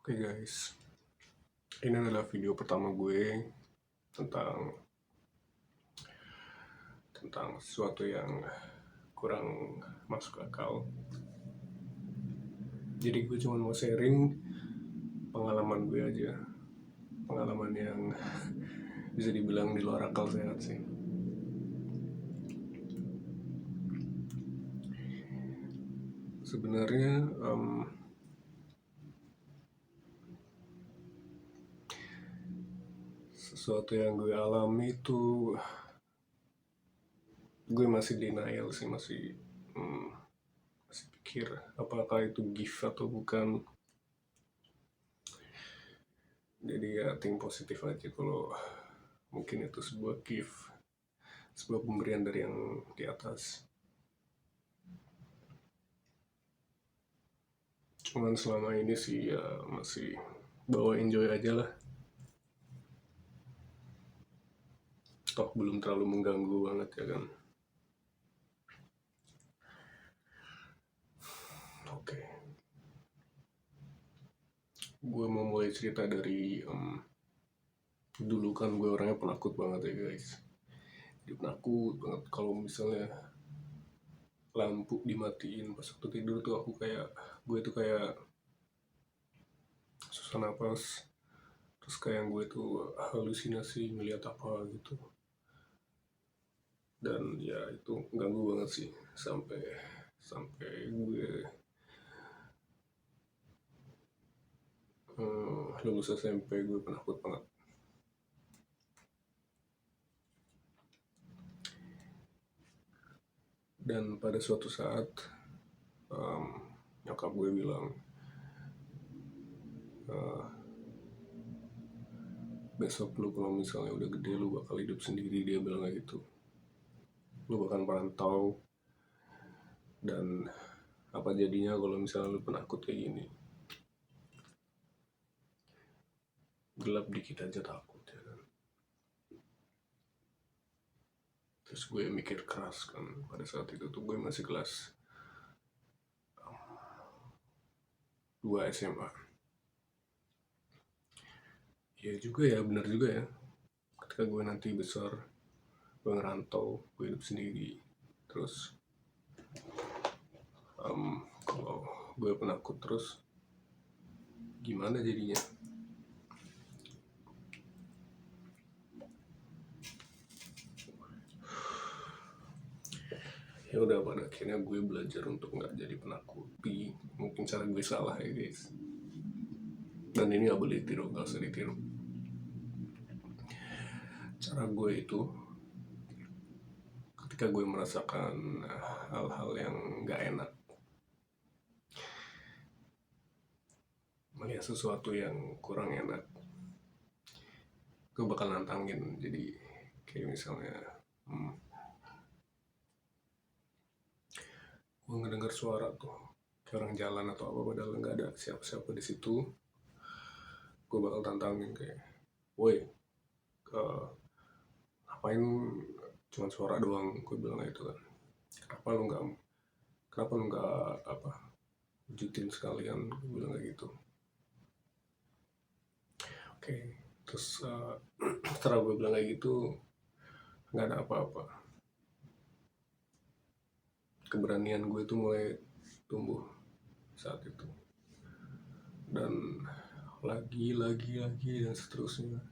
Oke guys, ini adalah video pertama gue tentang sesuatu yang kurang masuk akal. Jadi gue cuma mau sharing pengalaman gue aja, pengalaman yang bisa dibilang di luar akal sehat sih. Sebenarnya sesuatu yang gue alami itu gue masih denial sih, masih pikir apakah itu gift atau bukan. Jadi ya think positif aja kalau mungkin itu sebuah gift, sebuah pemberian dari yang di atas. Cuman selama ini sih ya masih bawa enjoy aja lah, toh belum terlalu mengganggu banget ya kan. Oke, gue mau mulai cerita dari dulu kan gue orangnya penakut banget ya guys. Jadi penakut banget kalau misalnya lampu dimatiin pas waktu tidur tuh gue tuh kayak susah napas, terus kayak gue tuh halusinasi ngeliat apa gitu. Dan ya itu ganggu banget sih sampai gue lulus SMP gue penakut banget. Dan pada suatu saat nyokap gue bilang, besok lu kalau misalnya udah gede lu bakal hidup sendiri, dia bilang kayak gitu. Lu bakal merantau, dan apa jadinya kalau misalnya lu penakut kayak gini. Gelap dikit aja takut ya kan. Terus gue mikir keras kan, pada saat itu tuh gue masih kelas 2 SMA. Ya juga ya, benar juga ya, ketika gue nanti besar, gue ngerantau, gue hidup sendiri, terus kalau gue penakut terus gimana jadinya. Ya udah, pada akhirnya gue belajar untuk nggak jadi penakut. Tapi mungkin cara gue salah ya guys, dan ini nggak boleh ditiru, nggak usah ditiru. Cara gue itu ketika gue merasakan hal-hal yang nggak enak, melihat sesuatu yang kurang enak, gue bakal nantangin. Jadi kayak misalnya gue ngedenger suara tuh kayak orang jalan atau apa, padahal nggak ada siapa-siapa di situ. Gue bakal tantangin kayak, woi, ngapain cuma suara doang, gue bilang gitu kan. Kenapa lu nggak wujudin sekalian, gue bilang kayak gitu. Oke, terus setelah gue bilang kayak gitu, nggak ada apa-apa. Keberanian gue tuh mulai tumbuh saat itu, dan lagi dan seterusnya.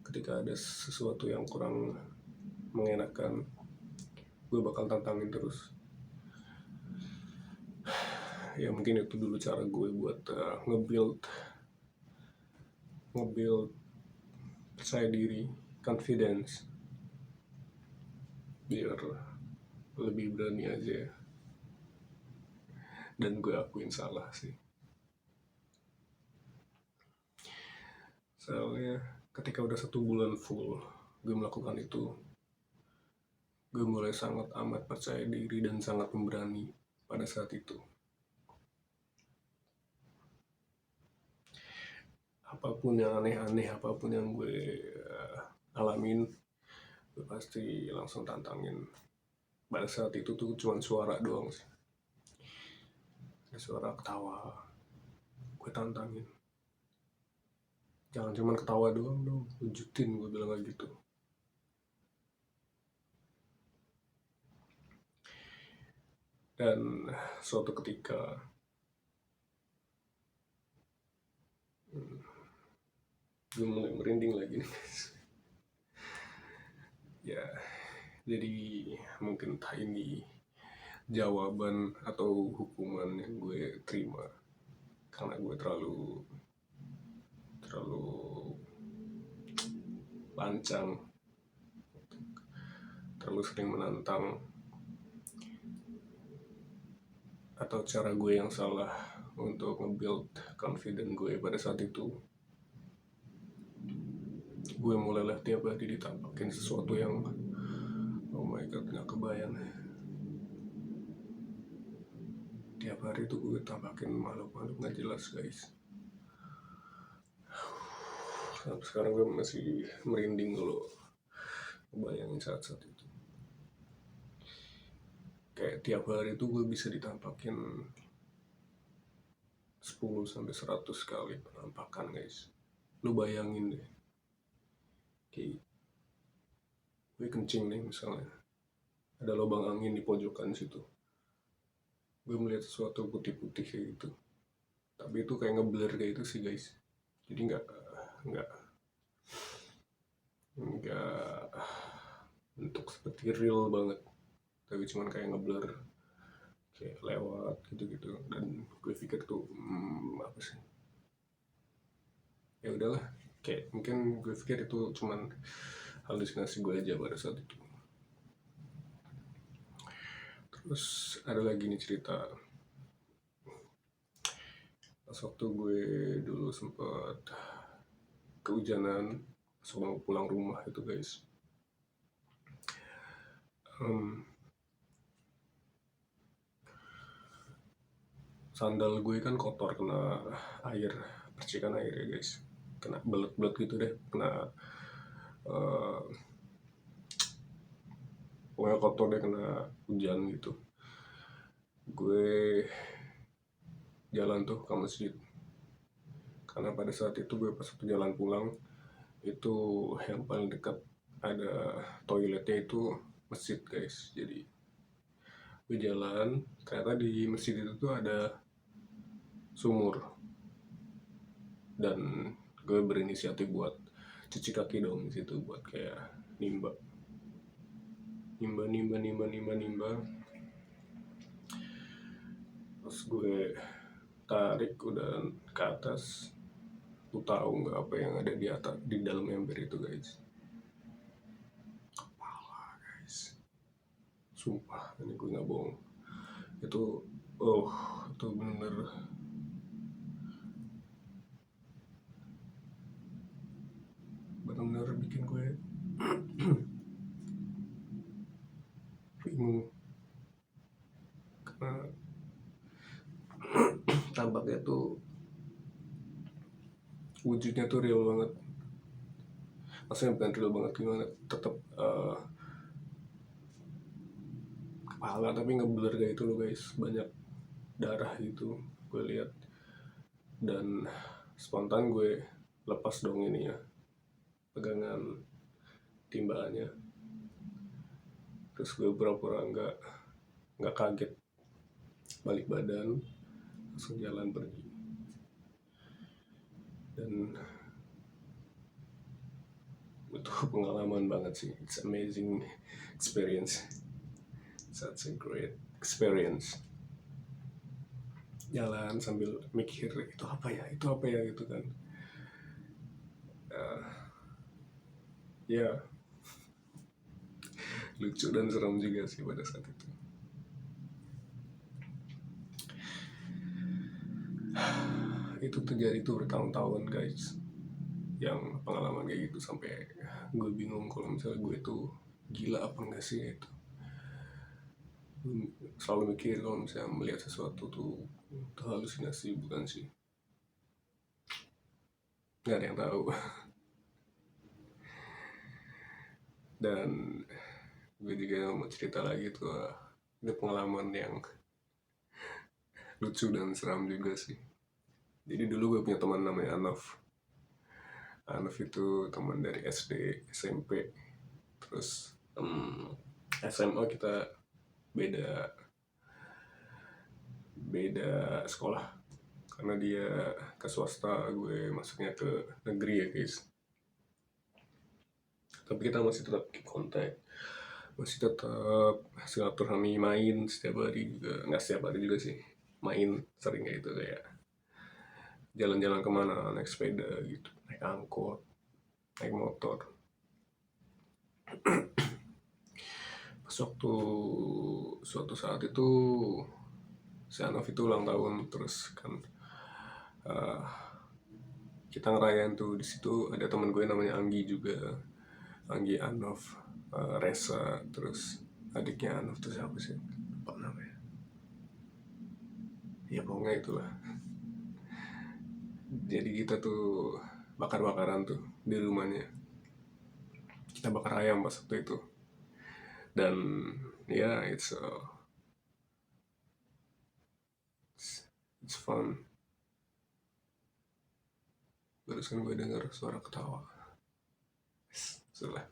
Ketika ada sesuatu yang kurang mengenakan, gue bakal tantangin terus. Ya mungkin itu dulu cara gue buat nge-build percaya diri, confidence, biar lebih berani aja. Dan gue akuin salah sih, soalnya ketika udah 1 bulan full gue melakukan itu, gue mulai sangat amat percaya diri dan sangat pemberani pada saat itu. Apapun yang aneh-aneh, apapun yang gue alamin, gue pasti langsung tantangin. Pada saat itu tuh cuma suara doang sih, ada suara ketawa, gue tantangin. jangan cuman ketawa doang dong, wujudin, gue bilang kayak gitu. Dan suatu ketika gue mulai merinding lagi nih. Ya, jadi mungkin entah ini jawaban atau hukuman yang gue terima karena gue terlalu lancang, terlalu sering menantang, atau cara gue yang salah untuk nge-build confidence gue pada saat itu. Gue mulailah tiap hari ditampakin sesuatu yang oh my god, gak kebayang. Tiap hari tuh gue tampakin makhluk-makhluk gak jelas, guys. Sampai sekarang gue masih merinding kalau bayangin saat-saat itu. Kayak tiap hari tuh gue bisa ditampakin 10-100 kali penampakan, guys. Lu bayangin deh, kayak gue kencing nih misalnya, ada lubang angin di pojokan situ, gue melihat sesuatu putih-putih kayak gitu, tapi itu kayak ngeblur kayak itu sih, guys. Jadi nggak bentuk seperti real banget, tapi cuman kayak ngeblur, kayak lewat gitu-gitu. Dan gue pikir tuh apa sih, ya udahlah, kayak mungkin gue pikir itu cuman halusinasi gue aja pada saat itu. Terus ada lagi nih cerita, pas waktu gue dulu sempet kehujanan sebelum pulang rumah itu, guys. Sandal gue kan kotor kena air, percikan air ya, guys. Kena belet-belet gitu deh, kena pokoknya kotor deh, kena hujan gitu. Gue jalan tuh ke masjid, karena pada saat itu gue pas waktu jalan pulang itu yang paling dekat ada toiletnya itu masjid, guys. Jadi gue jalan, ternyata di masjid itu tuh ada sumur, dan gue berinisiatif buat cuci kaki dong di situ, buat kayak nimba. Terus gue tarik udah ke atas, lu tahu nggak apa yang ada di atas, di dalam ember itu, guys? Kepala, guys. Sumpah, ini gue nggak bohong. Itu bener bener bikin gue bingung, karena tampaknya tuh wujudnya tuh real banget. Maksudnya bukan real banget gimana, tetap kepala tapi ngeblur kayak itu loh, guys. Banyak darah gitu gue lihat, dan spontan gue lepas dong ini ya, pegangan timbalannya. Terus gue pura-pura nggak kaget, balik badan, langsung jalan pergi. Dan itu pengalaman banget sih, it's amazing experience, such a great experience. Jalan sambil mikir itu apa ya gitu kan. Ya lucu dan seram juga sih pada saat itu. Itu terjadi tuh bertahun-tahun, guys, yang pengalaman kayak gitu, sampai gue bingung kalau misalnya gue tuh gila apa enggak sih itu. Selalu mikir kalau misalnya melihat sesuatu tuh halusinasi bukan sih, nggak ada yang tahu. Dan gue juga mau cerita lagi tuh, ini pengalaman yang lucu dan seram juga sih. Jadi dulu gue punya teman namanya Anov. Anov itu teman dari SD, SMP, terus SMA kita beda beda sekolah karena dia ke swasta, gue masuknya ke negeri ya guys. Tapi kita masih tetap keep kontak, masih tetap silaturahmi, main setiap hari juga, nggak setiap hari juga sih, main sering kayak gitu, kayak jalan-jalan kemana, naik sepeda gitu, naik angkot, naik motor. Pas waktu suatu saat itu si Anov itu ulang tahun, terus kan kita ngerayain tuh. Di situ ada teman gue namanya Anggi juga, Anggi, Anov, Resa, terus adiknya Anov tuh siapa sih, lupa namanya, ya pokoknya itulah. Jadi kita tuh bakar-bakaran tuh di rumahnya, kita bakar ayam pas waktu itu. Dan ya it's fun. Barusan gue dengar suara ketawa. Sudah.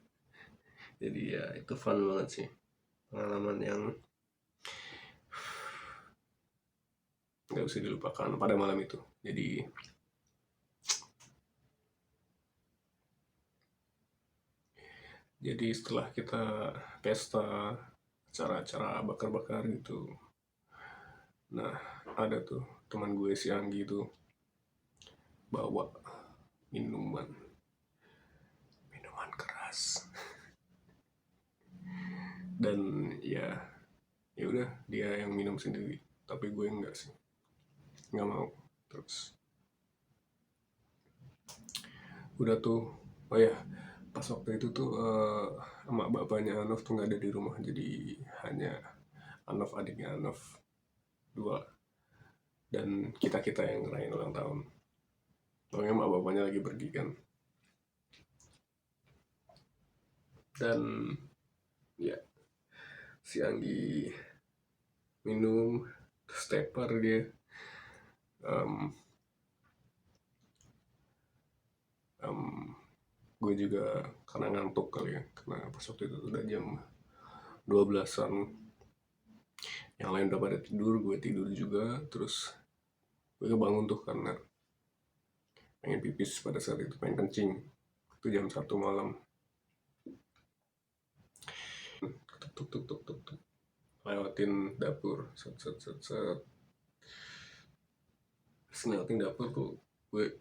Jadi ya itu fun banget sih, pengalaman yang nggak bisa dilupakan pada malam itu. Jadi setelah kita pesta, acara-acara bakar-bakar gitu, nah ada tuh teman gue si Anggi itu bawa minuman keras. Dan ya udah, dia yang minum sendiri, tapi gue enggak sih, nggak mau. Terus udah tuh, oh ya, pas waktu itu tuh emak bapaknya Anov tuh nggak ada di rumah, jadi hanya Anov, adiknya Anov dua, dan kita yang ngerayain ulang tahun. Soalnya emak bapaknya lagi pergi kan. Dan ya si Anggi minum, stepper dia, gue juga karena ngantuk kali ya, karena pas waktu itu udah jam 12-an, yang lain udah pada tidur, gue tidur juga. Terus gue kebangun tuh karena pengen pipis pada saat itu, pengen kencing. Itu jam 1 malam. Tuk tuk tuk tuk tuk, lewatin dapur, set set set set. Terus ngelewatin dapur tuh gue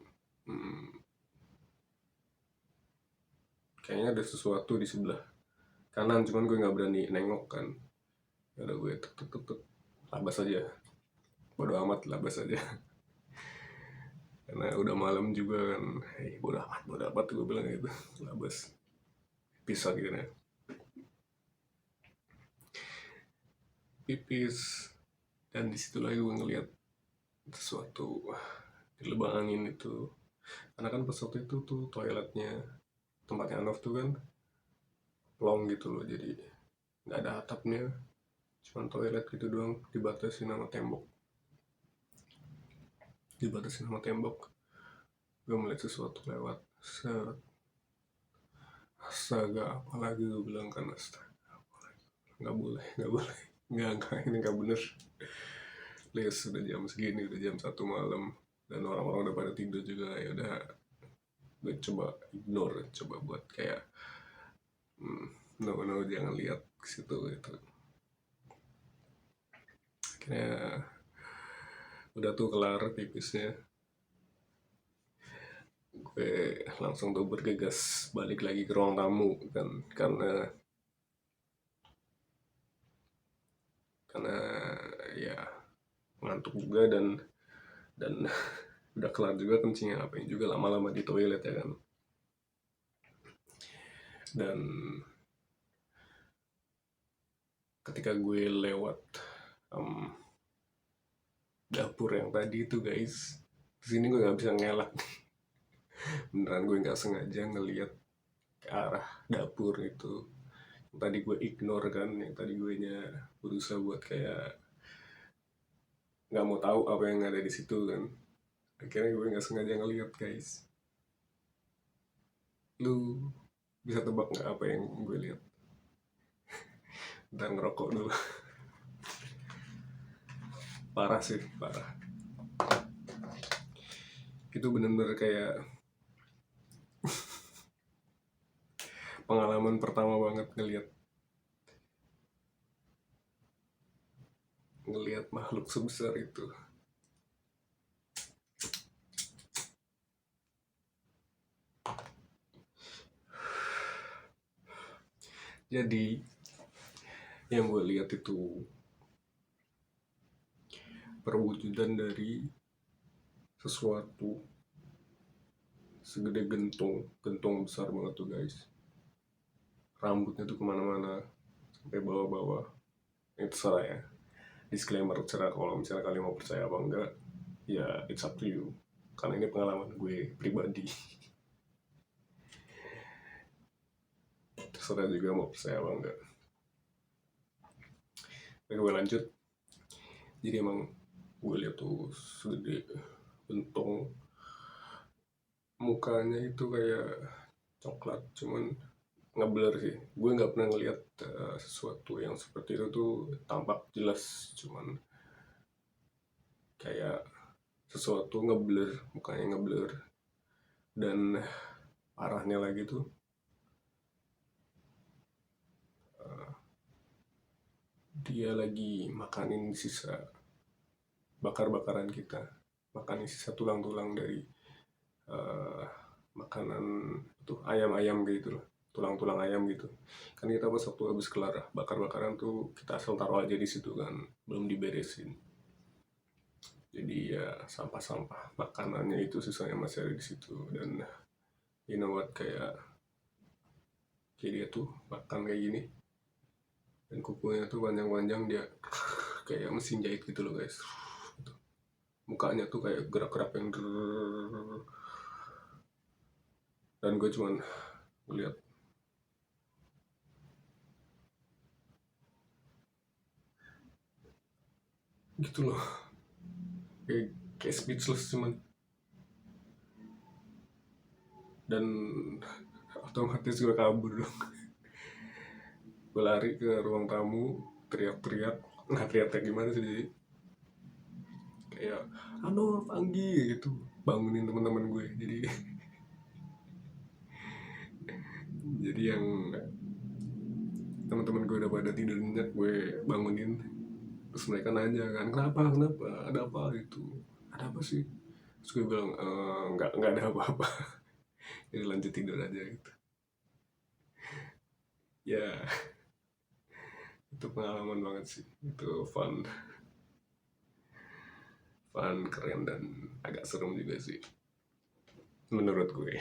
kayaknya ada sesuatu di sebelah kanan, cuman gue nggak berani nengok kan. Ya udah gue tuk tuk tuk tuk, labas aja, bodo amat, labas aja. Karena udah malam juga kan, bodo amat gue bilang gitu, labas, pisah gitu ya, pipis. Dan disitu lagi gue ngeliat sesuatu di lubang angin itu, karena kan pas waktu itu tuh toiletnya tempatnya Anov tuh kan long gitu loh, jadi nggak ada atapnya, cuman toilet gitu doang, dibatasi sama tembok. Gue melihat sesuatu lewat, set, astaga, apalagi gue bilang kan, astaga, apalagi, nggak boleh, nggak, ini nggak bener. Les, udah jam segini, udah jam 1 malam, dan orang-orang udah pada tidur juga. Ya udah, gue coba ignore, coba buat kayak no, jangan lihat ke situ gitu. Akhirnya udah tuh kelar pipisnya, gue langsung tuh bergegas balik lagi ke ruang tamu kan, karena ya ngantuk juga, dan udah kelar juga kencingnya, ngapain juga lama-lama di toilet ya kan. Dan ketika gue lewat dapur yang tadi itu guys, disini gue nggak bisa ngelak. Beneran gue nggak sengaja ngeliat ke arah dapur itu. Yang tadi gue ignore kan, yang tadi gue nya berusaha buat kayak nggak mau tahu apa yang ada di situ kan. Akhirnya gue nggak sengaja ngeliat guys. Lu bisa tebak nggak apa yang gue lihat? Ntar ngerokok dulu. Parah sih, parah. Itu bener-bener kayak pengalaman pertama banget ngelihat ngelihat makhluk sebesar itu. Jadi yang gue lihat itu perwujudan dari sesuatu segede gentung, gentung besar banget tuh guys. Rambutnya tuh kemana-mana sampai bawah-bawah. Itu salah ya. Disclaimer cerah, kalau misalnya kalian mau percaya apa enggak, ya it's up to you. Karena ini pengalaman gue pribadi. Terserah juga mau percaya apa enggak. Oke, gue lanjut. Jadi emang gue lihat tuh segede gentong, mukanya itu kayak coklat, cuman ngeblur sih. Gue nggak pernah ngeliat sesuatu yang seperti itu tuh tampak jelas, cuman kayak sesuatu ngeblur, mukanya ngeblur. Dan parahnya lagi tuh dia lagi makanin sisa bakar-bakaran kita, makanin sisa tulang-tulang dari eh, makanan tuh ayam-ayam gitu loh, tulang-tulang ayam gitu. Kan kita pas waktu habis kelar bakar-bakaran tuh kita asal taruh aja di situ kan, belum diberesin. Jadi ya sampah-sampah makanannya itu sisanya masih ada di situ. Dan you know what, kayak dia tuh makan kayak gini dan kukunya tuh panjang-panjang, dia kayak mesin jahit gitu loh guys. Mukanya tuh kayak gerak-gerak yang dan gue cuman ngeliat gitu loh, kayak speechless cuman. Dan otomatis gue kabur dong. Gue lari ke ruang tamu, teriak-teriak, nggak teriak-teriak gimana sih, jadi kayak halo Anggi gitu, bangunin teman-teman gue. Jadi yang teman-teman gue udah pada tidur nyenyak, gue bangunin. Terus mereka nanya kan, kenapa ada apa gitu, ada apa sih. Terus gue bilang nggak ada apa-apa. Jadi lanjut tidur aja gitu ya. Itu pengalaman banget sih, itu fun, keren, dan agak serem juga sih menurut gue.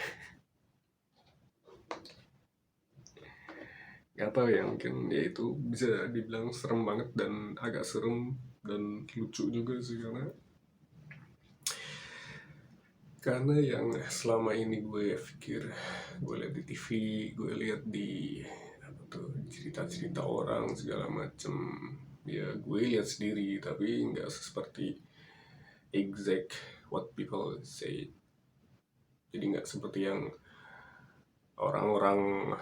Gak tau ya, mungkin ya itu bisa dibilang serem banget dan agak serem dan lucu juga sih, karena yang selama ini gue pikir, gue lihat di TV, gue lihat di apa tuh, cerita-cerita orang segala macem, ya gue lihat sendiri tapi nggak seperti exact what people say. Jadi nggak seperti yang orang-orang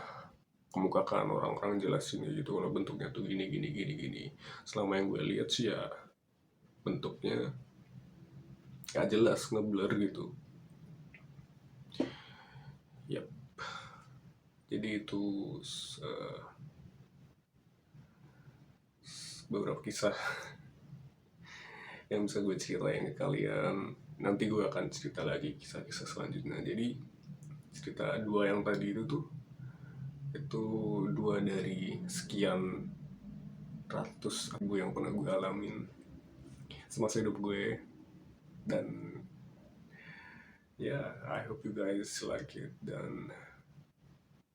kemukakan, orang-orang jelasin gitu kalau bentuknya tuh gini gini gini gini. Selama yang gue lihat sih ya bentuknya nggak jelas, ngeblur gitu. Yap. Jadi itu uh, beberapa kisah yang bisa gue ceritain ke kalian. Nanti gue akan cerita lagi kisah-kisah selanjutnya. Jadi cerita dua yang tadi itu dua dari sekian ratus abu yang pernah gue alamin semasa hidup gue. Dan ya, I hope you guys like it, dan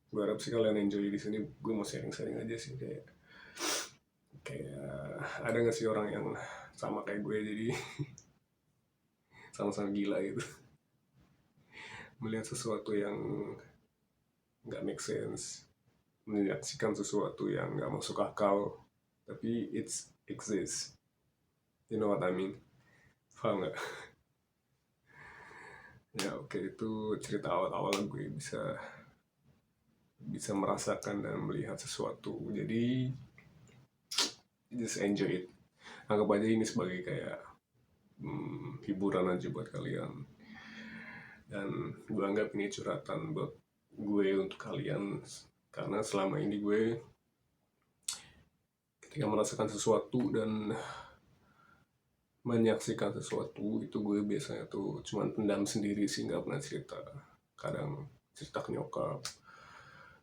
gue harap sih kalian enjoy di sini. Gue mau sharing-sharing aja sih, kayak ada nggak sih orang yang sama kayak gue, jadi sama-sama gila gitu, melihat sesuatu yang nggak make sense, menyaksikan sesuatu yang nggak masuk akal, tapi it's exists. You know what I mean? Paham nggak? Ya oke, itu cerita awal-awal gue bisa bisa merasakan dan melihat sesuatu. Jadi just enjoy it, anggap aja ini sebagai kayak hiburan aja buat kalian. Dan gue anggap ini curhatan buat gue untuk kalian, karena selama ini gue ketika merasakan sesuatu dan menyaksikan sesuatu itu gue biasanya tuh cuman pendam sendiri sih, nggak pernah cerita. Kadang cerita ke nyokap,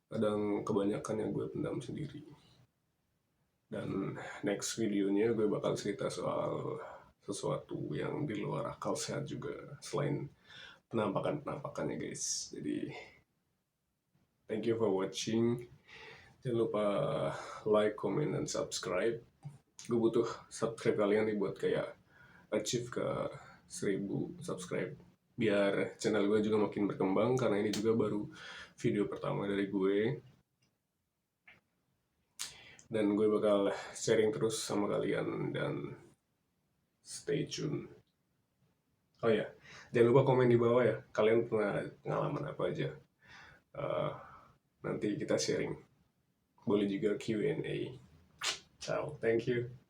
kadang kebanyakan yang gue pendam sendiri. Dan next videonya gue bakal cerita soal sesuatu yang di luar akal sehat juga, selain penampakan-penampakannya guys. Jadi thank you for watching. Jangan lupa like, comment, dan subscribe. Gue butuh subscribe kalian nih buat kayak achieve ke 1000 subscribe, biar channel gue juga makin berkembang, karena ini juga baru video pertama dari gue. Dan gue bakal sharing terus sama kalian, dan stay tune. Oh ya, jangan lupa komen di bawah ya, kalian pernah pengalaman apa aja. Nanti kita sharing. Boleh juga Q&A. Ciao, thank you.